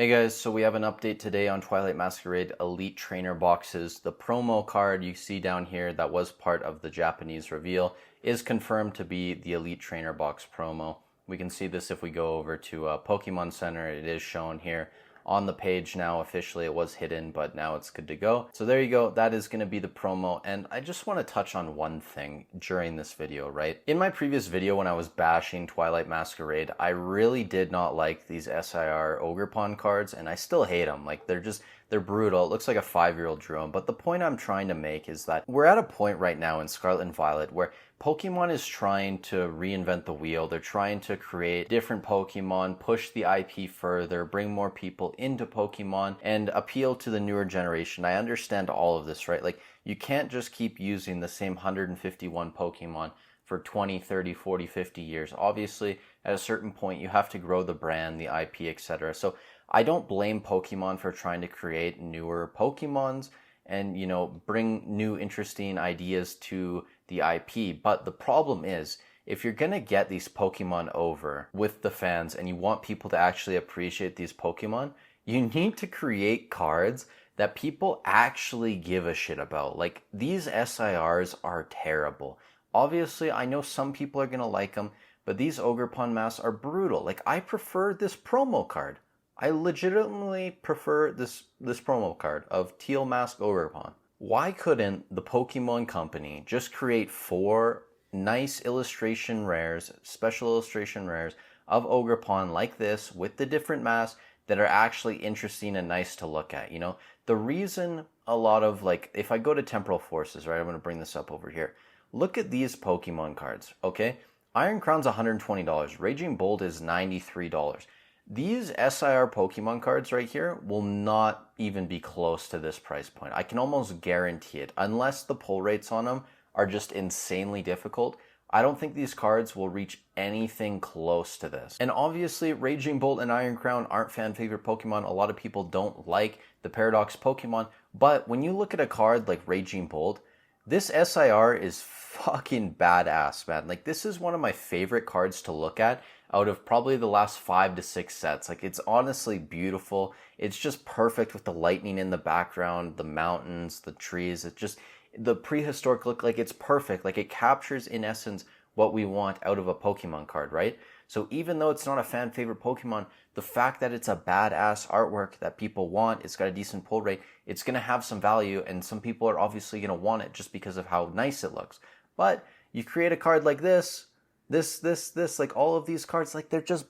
Hey guys, so we have an update today on Twilight Masquerade Elite Trainer boxes. The promo card you see down here that was part of the Japanese reveal is confirmed to be the Elite Trainer box promo. We can see this if we go over to Pokemon Center. It is shown here on the page now officially. It was hidden, but now it's good to go. So there you go. That is going to be the promo. And I just want to touch on one thing during this video, right? In my previous video when I was bashing Twilight Masquerade, I really did not like these SIR Ogerpon cards, and I still hate them. Like, they're brutal. It looks like a 5-year-old drew them. But the point I'm trying to make is that we're at a point right now in Scarlet and Violet where Pokemon is trying to reinvent the wheel. They're trying to create different Pokemon, push the IP further, bring more people into Pokemon, and appeal to the newer generation. I understand all of this, right? Like, you can't just keep using the same 151 Pokemon for 20, 30, 40, 50 years. Obviously, at a certain point, you have to grow the brand, the IP, etc. So I don't blame Pokemon for trying to create newer Pokemons and, you know, bring new interesting ideas to the IP. But the problem is, if you're gonna get these Pokemon over with the fans and you want people to actually appreciate these Pokemon, you need to create cards that people actually give a shit about. Like, these SIRs are terrible. Obviously, I know some people are gonna like them, but these Ogerpon masks are brutal. Like, I prefer this promo card. I legitimately prefer this promo card of Teal Mask Ogerpon. Why couldn't the Pokemon Company just create 4 nice illustration rares, special illustration rares of Ogerpon like this with the different masks that are actually interesting and nice to look at? You know, the reason a lot of, like, if I go to Temporal Forces, right, I'm going to bring this up over here. Look at these Pokemon cards, okay? Iron Crown's $120. Raging Bolt is $93. These SIR Pokemon cards right here will not even be close to this price point. I can almost guarantee it. Unless the pull rates on them are just insanely difficult, I don't think these cards will reach anything close to this. And obviously, Raging Bolt and Iron Crown aren't fan favorite Pokemon. A lot of people don't like the Paradox Pokemon. But when you look at a card like Raging Bolt, this SIR is fucking badass, man. Like, this is one of my favorite cards to look at out of probably the last 5 to 6 sets. Like, it's honestly beautiful. It's just perfect with the lightning in the background, the mountains, the trees. It's just the prehistoric look. Like, it's perfect. Like, it captures in essence what we want out of a Pokemon card, right? So even though it's not a fan favorite Pokemon, the fact that it's a badass artwork that people want, it's got a decent pull rate, it's going to have some value, and some people are obviously going to want it just because of how nice it looks. But you create a card like this, like all of these cards, like, they're just,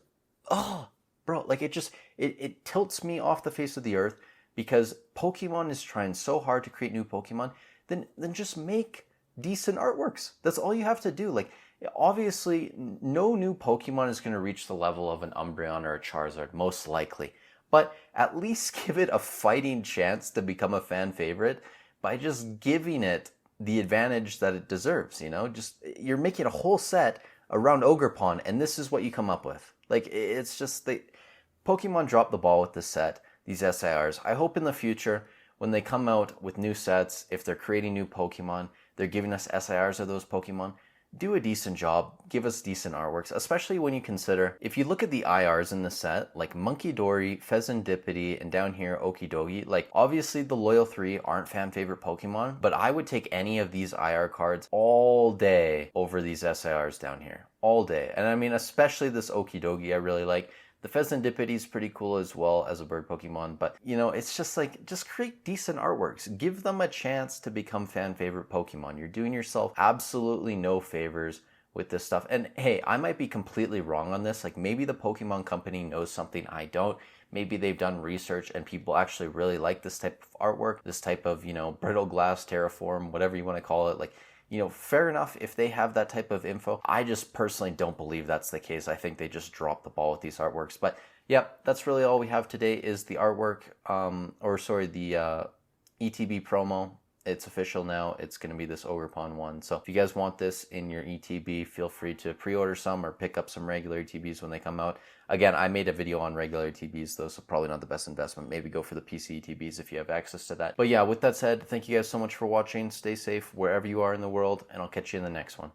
oh, bro, like, it tilts me off the face of the earth because Pokemon is trying so hard to create new Pokemon. Then just make decent artworks. That's all you have to do. Like, obviously, no new Pokemon is going to reach the level of an Umbreon or a Charizard, most likely. But at least give it a fighting chance to become a fan favorite by just giving it the advantage that it deserves, you know? Just, you're making a whole set around Ogerpon, and this is what you come up with. Like, it's just, Pokemon dropped the ball with this set, these SIRs. I hope in the future, when they come out with new sets, if they're creating new Pokemon, they're giving us SIRs of those Pokemon, do a decent job, give us decent artworks, especially when you consider, if you look at the IRs in the set, like Monkey Dory, Pheasantipity, and down here, Okidogi, like, obviously the Loyal 3 aren't fan favorite Pokemon, but I would take any of these IR cards all day over these SIRs down here. All day. And I mean, especially this Okidogi I really like. The Pheasantipity is pretty cool as well as a bird Pokemon, but, you know, it's just like, just create decent artworks. Give them a chance to become fan favorite Pokemon. You're doing yourself absolutely no favors with this stuff. And hey, I might be completely wrong on this. Like, maybe the Pokemon Company knows something I don't. Maybe they've done research and people actually really like this type of artwork, this type of, you know, brittle glass, terraform, whatever you want to call it. Like, you know, fair enough if they have that type of info. I just personally don't believe that's the case. I think they just dropped the ball with these artworks. But yeah, that's really all we have today is the artwork, the ETB promo. It's official now. It's going to be this Ogerpon one. So if you guys want this in your ETB, feel free to pre-order some or pick up some regular ETBs when they come out. Again, I made a video on regular ETBs though, so probably not the best investment. Maybe go for the PC ETBs if you have access to that. But yeah, with that said, thank you guys so much for watching. Stay safe wherever you are in the world, and I'll catch you in the next one.